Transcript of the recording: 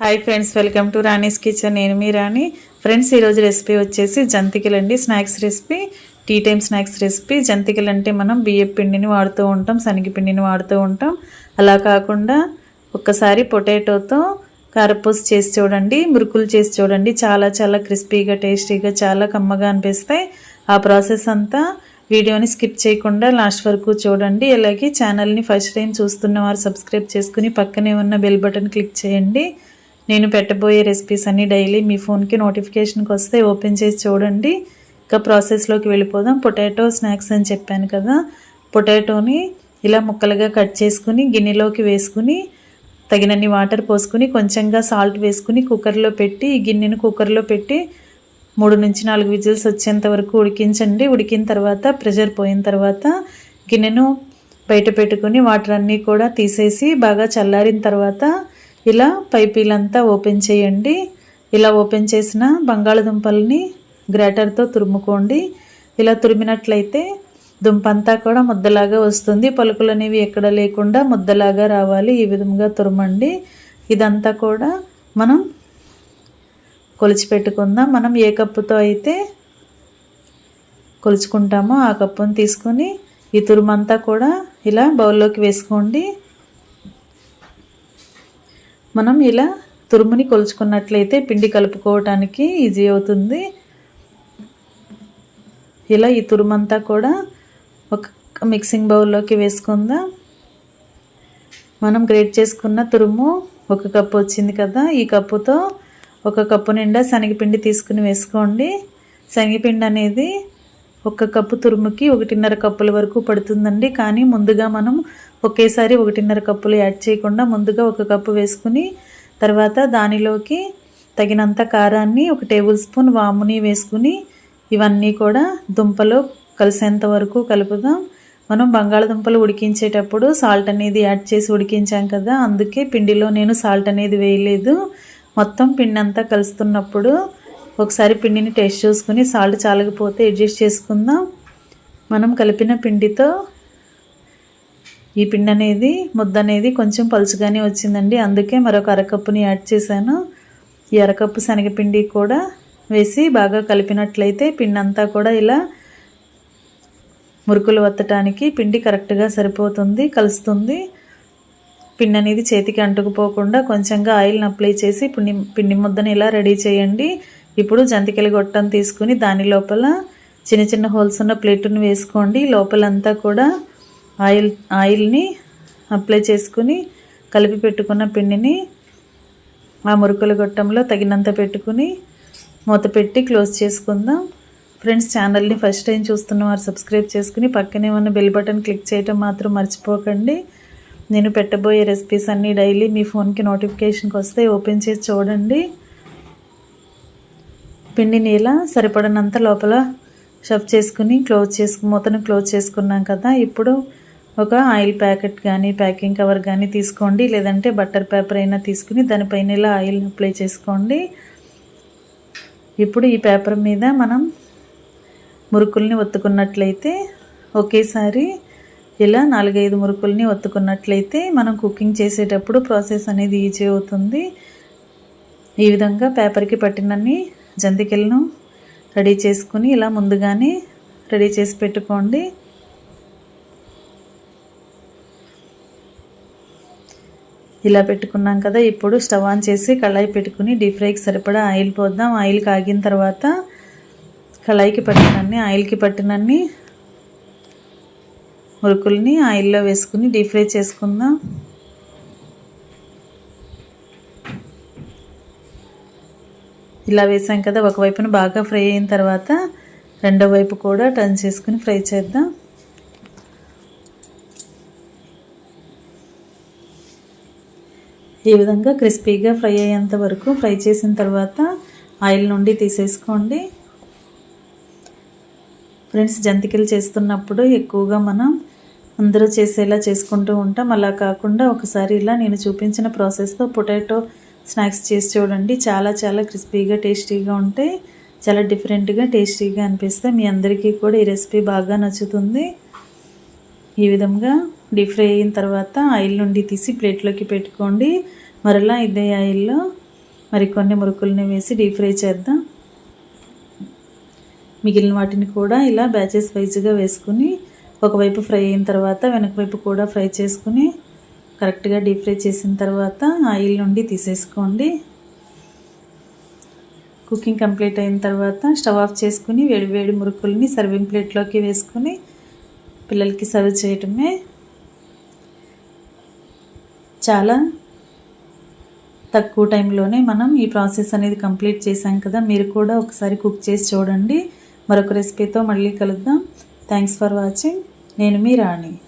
Hi friends, welcome to Rani's kitchen. నేను మీ Rani. Friends, ఈరోజు రెసిపీ వచ్చేసి జంతికలు అండి. Snacks recipe, tea time snacks recipe. జంతికలు అంటే మనం బియ్యం పిండిని వాడుతూ ఉంటాం, శనగపిండిని వాడుతూ ఉంటాం. అలా కాకుండా ఒక్కసారి పొటాటోతో కారపూస చేసి చూడండి, మురుకులు చేసి చూడండి. చాలా చాలా క్రిస్పీగా, టేస్టీగా, చాలా కమ్మగా అనిపిస్తాయి. ఆ ప్రాసెస్ అంతా వీడియోని స్కిప్ చేయకుండా లాస్ట్ వరకు చూడండి. అలాగే ఛానల్ని ఫస్ట్ టైం చూస్తున్న వారు సబ్స్క్రైబ్ చేసుకుని పక్కనే ఉన్న బెల్ బటన్ క్లిక్ చేయండి. నేను పెట్టబోయే రెసిపీస్ అన్నీ డైలీ మీ ఫోన్కి నోటిఫికేషన్కి వస్తే ఓపెన్ చేసి చూడండి. ఇక ప్రాసెస్లోకి వెళ్ళిపోదాం. పొటాటో స్నాక్స్ అని చెప్పాను కదా, పొటాటోని ఇలా ముక్కలుగా కట్ చేసుకుని గిన్నెలోకి వేసుకుని తగినన్ని వాటర్ పోసుకుని కొంచెంగా సాల్ట్ వేసుకుని కుక్కర్లో పెట్టి ఈ గిన్నెను కుక్కర్లో పెట్టి 3 నుంచి 4 విజిల్స్ వచ్చేంత వరకు ఉడికించండి. ఉడికిన తర్వాత ప్రెషర్ పోయిన తర్వాత గిన్నెను బయట పెట్టుకుని వాటర్ అన్నీ కూడా తీసేసి బాగా చల్లారిన తర్వాత ఇలా పైపీలంతా ఓపెన్ చేయండి. ఇలా ఓపెన్ చేసిన బంగాళదుంపల్ని గ్రేటర్తో తురుముకోండి. ఇలా తురిమినట్లయితే దుంప అంతా కూడా ముద్దలాగా వస్తుంది. పలుకులు అనేవి ఎక్కడ లేకుండా ముద్దలాగా రావాలి. ఈ విధంగా తురమండి. ఇదంతా కూడా మనం కొలిచి పెట్టుకుందాం. మనం ఏ కప్పుతో అయితే కొలుచుకుంటామో ఆ కప్పును తీసుకొని ఈ తురుమంతా కూడా ఇలా బౌల్లోకి వేసుకోండి. మనం ఇలా తురుముని కొలుచుకున్నట్లయితే పిండి కలుపుకోవటానికి ఈజీ అవుతుంది. ఇలా ఈ తురుమంతా కూడా ఒక మిక్సింగ్ బౌల్లోకి వేసుకుందాం. మనం గ్రేట్ చేసుకున్న తురుము 1 కప్పు వచ్చింది కదా, ఈ కప్పుతో 1 కప్పు నిండా శనగపిండి తీసుకుని వేసుకోండి. శనగపిండి అనేది 1 కప్పు తురుముకి 1.5 కప్పుల వరకు పడుతుందండి. కానీ ముందుగా మనం ఒకేసారి 1.5 కప్పులు యాడ్ చేయకుండా ముందుగా 1 కప్పు వేసుకుని తర్వాత దానిలోకి తగినంత కారాన్ని 1 టేబుల్ స్పూన్ వాముని వేసుకుని ఇవన్నీ కూడా దుంపలో కలిసేంత వరకు కలుపుదాం. మనం బంగాళదుంపలు ఉడికించేటప్పుడు సాల్ట్ అనేది యాడ్ చేసి ఉడికించాం కదా, అందుకే పిండిలో నేను సాల్ట్ అనేది వేయలేదు. మొత్తం పిండి అంతా కలుస్తున్నప్పుడు ఒకసారి పిండిని టేస్ట్ చూసుకుని సాల్ట్ చాలకపోతే అడ్జస్ట్ చేసుకుందాం. మనం కలిపిన పిండితో ఈ పిండి అనేది ముద్ద అనేది కొంచెం పలుచగానే వచ్చిందండి. అందుకే మరొక అరకప్పుని యాడ్ చేశాను. ఈ అరకప్పు శనగపిండి కూడా వేసి బాగా కలిపినట్లయితే పిండి అంతా కూడా ఇలా మురుకులు వత్తడానికి పిండి కరెక్ట్గా సరిపోతుంది, కలుస్తుంది. పిండి అనేది చేతికి అంటుకుపోకుండా కొంచెంగా ఆయిల్ని అప్లై చేసి పిండి ముద్దను ఇలా రెడీ చేయండి. ఇప్పుడు జంతికల గొట్టం తీసుకుని దాని లోపల చిన్న చిన్న హోల్స్ ఉన్న ప్లేటును వేసుకోండి. లోపలంతా కూడా ఆయిల్ని అప్లై చేసుకుని కలిపి పెట్టుకున్న పిండిని ఆ మురుకుల గొట్టంలో తగినంత పెట్టుకుని మూత పెట్టి క్లోజ్ చేసుకుందాం. ఫ్రెండ్స్, ఛానల్ని ఫస్ట్ టైం చూస్తున్న వారు సబ్స్క్రైబ్ చేసుకుని పక్కనే ఉన్న బెల్ బటన్ క్లిక్ చేయటం మాత్రం మర్చిపోకండి. నేను పెట్టబోయే రెసిపీస్ అన్నీ డైలీ మీ ఫోన్కి నోటిఫికేషన్కి వస్తే ఓపెన్ చేసి చూడండి. పిండిని ఇలా సరిపడినంత లోపల షఫ్ చేసుకుని మూతను క్లోజ్ చేసుకున్నాం కదా. ఇప్పుడు ఒక ఆయిల్ ప్యాకెట్ కానీ ప్యాకింగ్ కవర్ కానీ తీసుకోండి, లేదంటే బటర్ పేపర్ అయినా తీసుకుని దానిపైన ఇలా ఆయిల్ అప్లై చేసుకోండి. ఇప్పుడు ఈ పేపర్ మీద మనం మురుకుల్ని ఒత్తుకున్నట్లయితే ఒకేసారి ఇలా 4-5 మురుకుల్ని ఒత్తుకున్నట్లయితే మనం కుకింగ్ చేసేటప్పుడు ప్రాసెస్ అనేది ఈజీ అవుతుంది. ఈ విధంగా పేపర్కి పట్టినన్ని జంతికలను రెడీ చేసుకుని ఇలా ముందుగానే రెడీ చేసి పెట్టుకోండి. ఇలా పెట్టుకున్నాం కదా. ఇప్పుడు స్టవ్ ఆన్ చేసి కళాయి పెట్టుకుని డీప్ ఫ్రైకి సరిపడా ఆయిల్ పోద్దాం. ఆయిల్ కాగిన తర్వాత కళాయికి పట్టినన్ని ఆయిల్కి పట్టినన్ని మురుకుల్ని ఆయిల్లో వేసుకుని డీప్ ఫ్రై చేసుకుందాం. ఇలా వేసాం కదా, ఒకవైపున బాగా ఫ్రై అయిన తర్వాత రెండో వైపు కూడా టర్న్ చేసుకుని ఫ్రై చేద్దాం. ఈ విధంగా క్రిస్పీగా ఫ్రై అయ్యేంత వరకు ఫ్రై చేసిన తర్వాత ఆయిల్ నుండి తీసేసుకోండి. ఫ్రెండ్స్, జంతికలు చేస్తున్నప్పుడు ఎక్కువగా మనం అందరూ చేసేలా చేసుకుంటూ ఉంటాం. అలా కాకుండా ఒకసారి ఇలా నేను చూపించిన ప్రాసెస్తో పొటాటో స్నాక్స్ చేసి చూడండి. చాలా చాలా క్రిస్పీగా టేస్టీగా ఉంటాయి. చాలా డిఫరెంట్గా టేస్టీగా అనిపిస్తాయి. మీ అందరికీ కూడా ఈ రెసిపీ బాగా నచ్చుతుంది. ఈ విధంగా డీప్ ఫ్రై అయిన తర్వాత ఆయిల్ నుండి తీసి ప్లేట్లోకి పెట్టుకోండి. మరలా ఇదే ఆయిల్లో మరికొన్ని మురుకుల్ని వేసి డీప్ ఫ్రై చేద్దాం. మిగిలిన వాటిని కూడా ఇలా బ్యాచెస్ వైజ్గా వేసుకుని ఒకవైపు ఫ్రై అయిన తర్వాత వెనక వైపు కూడా ఫ్రై చేసుకుని కరెక్ట్గా డీప్ ఫ్రై చేసిన తర్వాత ఆయిల్ నుండి తీసేసుకోండి. కుకింగ్ కంప్లీట్ అయిన తర్వాత స్టవ్ ఆఫ్ చేసుకుని వేడి వేడి మురుకుల్ని సర్వింగ్ ప్లేట్లోకి వేసుకుని పిల్లలకి సర్వ్ చేయటమే. చాలా తక్కువ టైంలోనే మనం ఈ ప్రాసెస్ అనేది కంప్లీట్ చేసాం కదా. మీరు కూడా ఒకసారి కుక్ చేసి చూడండి. మరొక రెసిపీతో మళ్ళీ కలుద్దాం. Thanks for watching. నేను మీ రాణి.